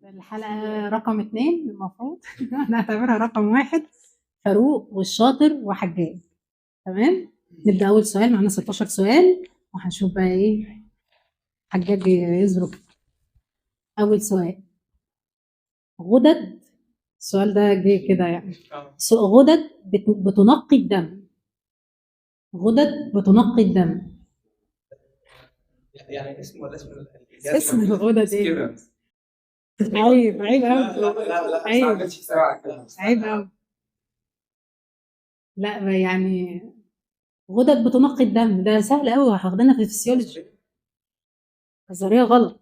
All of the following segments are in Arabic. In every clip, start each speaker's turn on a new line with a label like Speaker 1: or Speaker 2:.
Speaker 1: الحلقة رقم 2 المفروض نعتبرها رقم 1. فاروق والشاطر وحجاج. تمام، نبدأ أول سؤال. معنا 16 سؤال وهنشوف بقى إيه حجاج يظرف. أول سؤال، غدد. السؤال ده جه كده يعني. غدد بتنقي الدم. غدد بتنقي الدم.
Speaker 2: يعني اسم ولا
Speaker 1: اسم الغدد ايه؟ عيب عيب قوي. عيب قوي. لا يعني غدد بتنقي الدم ده سهل قوي، واخدينها في الفسيولوجي. نظريه غلط.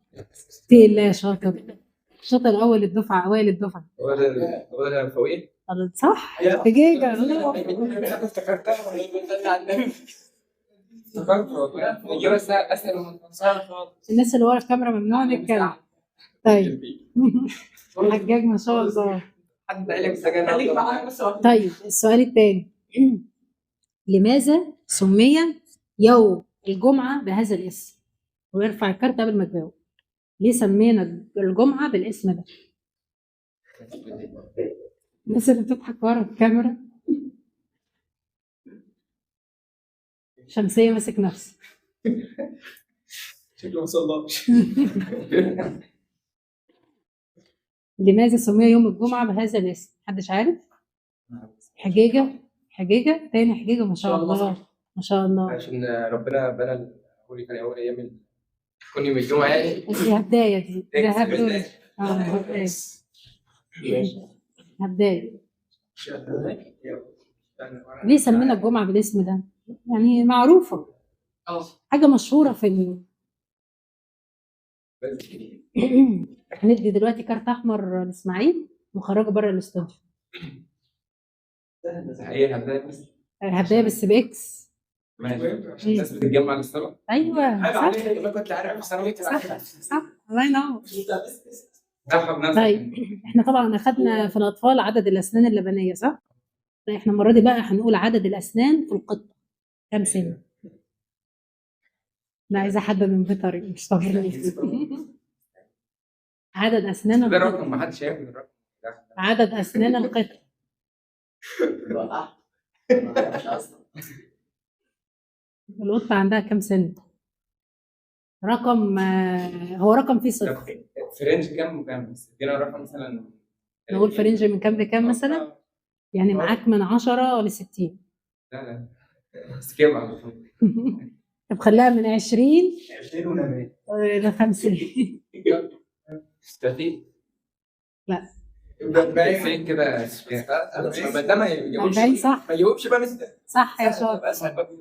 Speaker 1: لا شاطر، شاطر اول الدفعه، اوائل الدفعه.
Speaker 2: ولا الفويل
Speaker 1: صح دقيقه.
Speaker 2: افتكرتها افتكرت والله اجابه اسهل من خالص.
Speaker 1: الناس اللي ورا الكاميرا ممنوع نتكلم. طيب حجاج ما شاء الله.
Speaker 2: حد قال لك خليك معايا بس.
Speaker 1: طيب السؤال الثاني، لماذا سمي يوم الجمعة بهذا الاسم؟ ويرفع الكارت قبل ما تجاوب. ليه سمينا الجمعة بالاسم ده؟ الناس اللي بتضحك ورا الكاميرا. شمسية ماسك نفسه.
Speaker 2: شكله ما صلاش.
Speaker 1: لماذا سمي يوم الجمعة بهذا الاسم؟ محدش عارف؟ حجيجة. حجيجة تاني حجيجة ما شاء الله. ما شاء الله.
Speaker 2: عشان ربنا بنى كان اول ايام كل يوم الجمعه يعني.
Speaker 1: دي هداية دي هداية. هداية. ليه سمينا الجمعة بالاسم ده؟ يعني معروفة، حاجة مشهورة في هندي دلوقتي كارت أحمر لإسماعيل ونخرجه بره الاستوديو.
Speaker 2: هي
Speaker 1: هدايا بس بإكس.
Speaker 2: الناس بتتجمع على الصلاة.
Speaker 1: أيوه صح.
Speaker 2: أنا كنت عارف
Speaker 1: صح الله ينور.
Speaker 2: طيب
Speaker 1: احنا طبعا أخدنا في الأطفال عدد الأسنان اللبنية صح؟ احنا المرة دي بقى هنقول عدد الأسنان في القطة كام سنة؟ أنا عايزة حد من بيطري مش طبيعي. عدد أسنان
Speaker 2: ده
Speaker 1: القطة.
Speaker 2: رقم ما حدش ياخد الرقم.
Speaker 1: عدد أسنان القطة. القطة عندها كام سنة؟ رقم هو رقم فيه صفر.
Speaker 2: في رينج كام وكام؟ بس ادينا رقم مثلا.
Speaker 1: نقول في رينج من كام لكام مثلا؟ يعني معاك من 10 ل 60.
Speaker 2: لا سكيب على طول.
Speaker 1: طب خليها من 20
Speaker 2: ونبات
Speaker 1: ل 50.
Speaker 2: 30.
Speaker 1: لا
Speaker 2: 40 كده. ما ده ما يجاوبش.
Speaker 1: 40 صح.
Speaker 2: ما يجاوبش بقى مثل
Speaker 1: صح يا شاطر.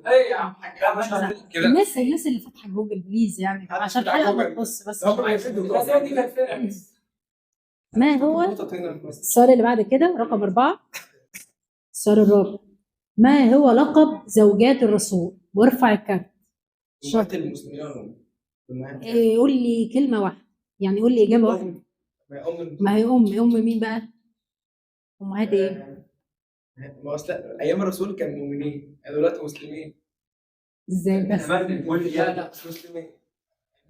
Speaker 2: ايه يا عم كده.
Speaker 1: الناس اللي فاتحه جوجل بليز يعني عشان الحلقه ما تبص بس. ما هو السؤال اللي بعد كده رقم 4. السؤال الرابع، ما هو لقب زوجات الرسول؟ وارفع الكارت.
Speaker 2: شرط المسلمين.
Speaker 1: قول لي كلمه واحده، يعني قول لي اجابه واحده. ما هي ام مين بقى؟ امهات ايه؟
Speaker 2: ما اصل ايام الرسول كانوا مؤمنين، دلوقتي مسلمين.
Speaker 1: ازاي بس؟
Speaker 2: لا مسلمين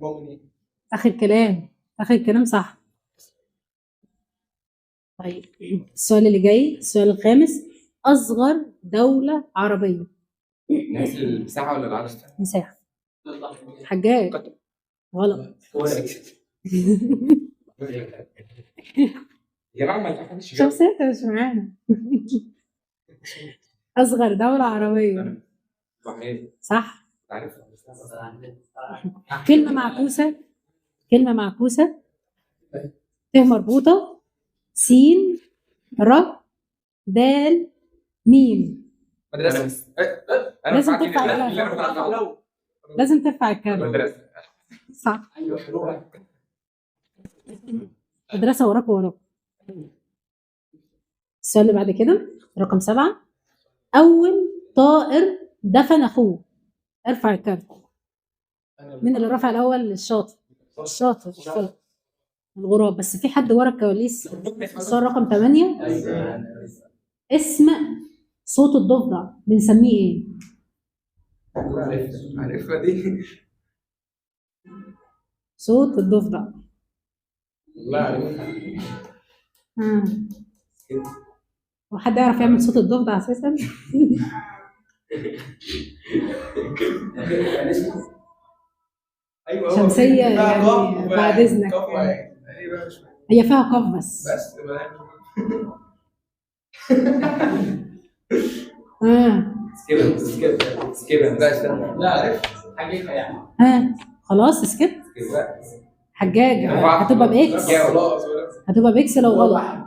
Speaker 2: مؤمنين.
Speaker 1: اخر كلام، اخر كلام صح. طيب السؤال اللي جاي، السؤال الخامس، اصغر دولة عربية.
Speaker 2: ناس المساحة ولا العدد؟
Speaker 1: مساحة. حجاج غلط.
Speaker 2: يا جماعة ما حدش
Speaker 1: شخصيتك مش معانا. اصغر دولة عربية. صح. كلمة معكوسة. كلمة معكوسة. ت مربوطة، سين، ر، دال، ميم.
Speaker 2: مدرسة.
Speaker 1: لازم ترفع الكاميرا. لازم ترفع الكاميرا.
Speaker 2: مدرسة.
Speaker 1: صح. مدرسة وراك. السؤال اللي بعد كده رقم 7، أول طائر دفن أخوه. ارفع الكارت. مين اللي رفع الأول؟ الشاطر. الشاطر. الغراب. بس في حد ورا الكواليس. السؤال رقم 8، اسم صوت الضفدع بنسميه ايه؟
Speaker 2: عارفها دي.
Speaker 1: صوت الضفدع.
Speaker 2: والله عليك.
Speaker 1: وحد يعرف يعمل صوت الضفدع اساسا؟
Speaker 2: ايوه
Speaker 1: شمسية يعني بعد اذنك. هي فيها قاف بس.
Speaker 2: سكيب لا عارف حقيقة يعني.
Speaker 1: خلاص سكيب. حجاج هتبقى باكس. هتبقى باكس لو غلط.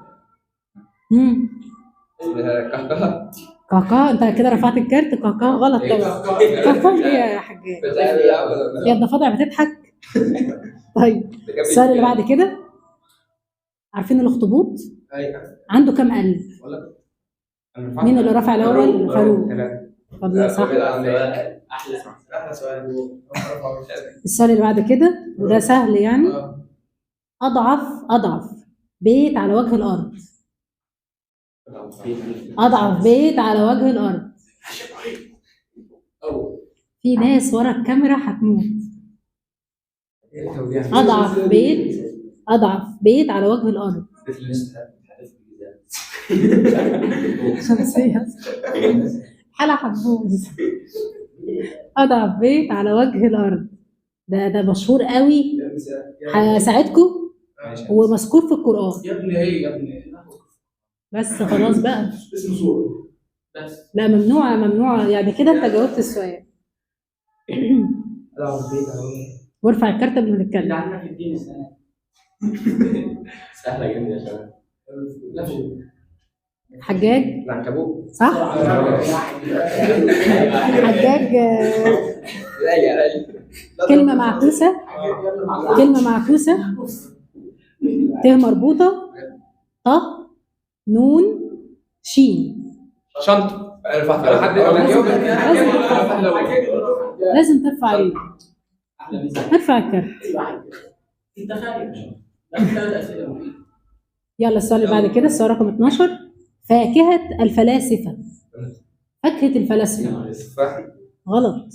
Speaker 1: كاكا انت كده رفعت الكارت. كاكا غلط طبعا. كاكا ايه يا حجاج؟ هي الضفادع بتضحك. طيب السؤال اللي بعد كده، عارفين الاخطبوط عنده كام قلب؟ مين اللي رفع الاول؟ فاروق. والله صح.
Speaker 2: احلى سؤال.
Speaker 1: السؤال اللي بعد كده وده سهل يعني، اضعف بيت على وجه الارض. اضعف بيت على وجه الارض. في ناس ورا الكاميرا هتموت. اضعف بيت على وجه الارض. شمسية حالة حبوز. اضعف بيت على وجه الارض ده مشهور قوي. هساعدكم. هو مذكور في القرآن.
Speaker 2: يا ابني
Speaker 1: بس خلاص بقى.
Speaker 2: اسم صورة بس.
Speaker 1: لا ممنوع يعني كده انت جاوبت السؤال. وارفع الكارت قبل ما تتكلم.
Speaker 2: احنا في الدين السنة سهلة جدا يا شباب.
Speaker 1: حجاج
Speaker 2: العنكبوت
Speaker 1: صح؟ حجاج كلمة معكوسة ت مربوطة ط نون شين.
Speaker 2: شنطة.
Speaker 1: لازم ترفع ايدك. ارفع الكارت. يلا السؤال اللي بعد كده، السؤال رقم 12. فاكهة الفلاسفة. غلط.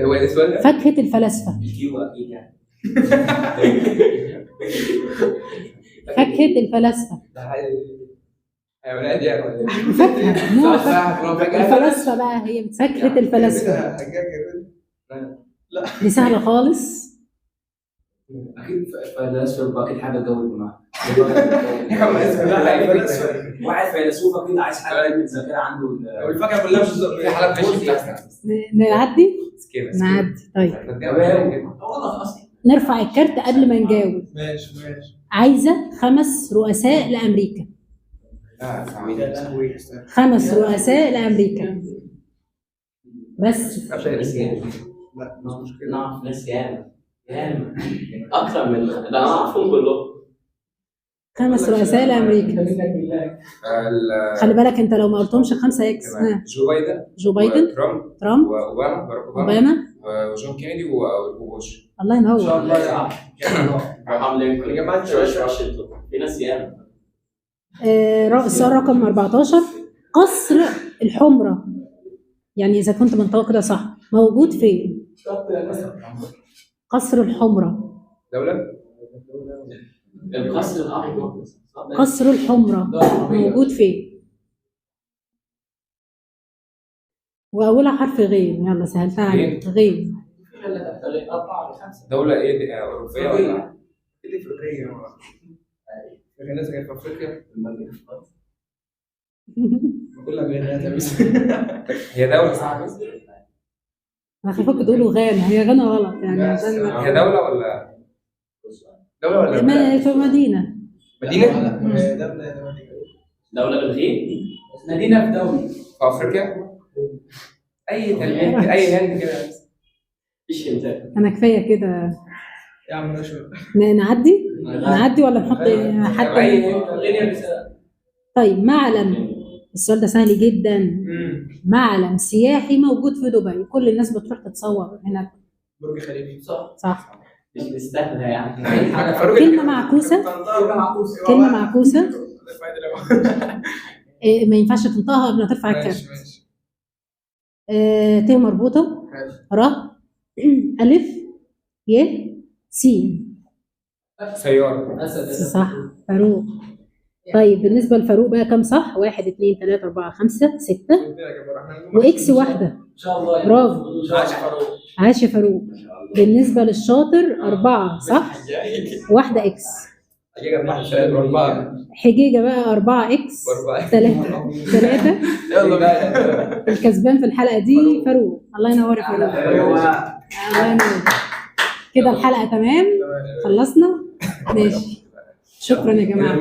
Speaker 2: هو ايه السؤال؟
Speaker 1: فاكهة الفلاسفة. فاكهة الفلاسفة.
Speaker 2: حيوانات يعني.
Speaker 1: فاكهة الفلاسفة بقى هي فاكهة الفلاسفة. دي سهلة خالص.
Speaker 2: اكيد فلاسفه اكيد حاجه تجاوب معاه. واحد فيلسوف اكيد عايز حاجه من الذاكره عنده. والفاكهه كلها في حالات
Speaker 1: نعدي. طيب نرفع الكارت قبل ما نجاوب.
Speaker 2: ماشي.
Speaker 1: عايزه 5 رؤساء لامريكا. 5 رؤساء لامريكا بس.
Speaker 2: لا مش مشكله. نعرف ناس ياما اكثر من ده. انا اعرفهم كلهم.
Speaker 1: 5 رؤساء لامريكا. خلي بالك انت لو ما قلتهمش 5 اكس. جو بايدن ترامب اوباما
Speaker 2: وجون كينيدي وبوش.
Speaker 1: الله ينور.
Speaker 2: ان شاء الله يا ابراهام لينكولن. يا جماعه جورج واشنطن. في ناس ياما.
Speaker 1: السؤال رقم 14. قصر الحمرة، يعني اذا كنت منطقه كده صح، موجود فين؟ قصر الحمرة.
Speaker 2: دولة؟ القصر الأحمر.
Speaker 1: قصر الحمرة موجود فين؟ وأولها حرف غين. يلا سهلتها عليك. غين.
Speaker 2: دولة إيه؟ أوروبية ولا؟ إيه أفريقية؟ في ناس جاية في أفريقيا. كلها غينات بس. هي دولة صح؟
Speaker 1: أنا خايفك تقولوا غانا. هي غانا غلط يعني.
Speaker 2: هي دولة ولا؟ دولة ولا؟
Speaker 1: في مدينة.
Speaker 2: دولة بالغين؟ مدينة في دولة. في أفريقيا؟ أي تلميذ أي هند كده. إيش أنت؟
Speaker 1: أنا كفاية كده.
Speaker 2: يا عم
Speaker 1: نعدي ولا نحط حد؟ طيب معلم. السؤال ده سهل جدا. معلم سياحي موجود في دبي، كل الناس بتروح تتصور هناك.
Speaker 2: برج خليفة.
Speaker 1: صح.
Speaker 2: مش مستاهلة يعني.
Speaker 1: كلمة معكوسة. ما ينفعش تنطقها قبل ما ترفع الكارت. ت مربوطة ر ألف ي س.
Speaker 2: سيارة.
Speaker 1: صح فاروق. طيب بالنسبة لفاروق بقى كم صح؟ 1 2 3 4 5 6 وإكس واحدة.
Speaker 3: ان شاء الله.
Speaker 1: برافو.
Speaker 3: عاش فاروق.
Speaker 1: عاش يا فاروق. بالنسبة للشاطر 4 صح؟ واحدة إكس. حجيجة بقى 4 إكس 3.
Speaker 2: يلا بقى.
Speaker 1: الكسبان في الحلقة دي فاروق. الله ينور يا فاروق. الله ينور. كده الحلقة تمام. خلصنا. ماشي. شكرا يا جماعة.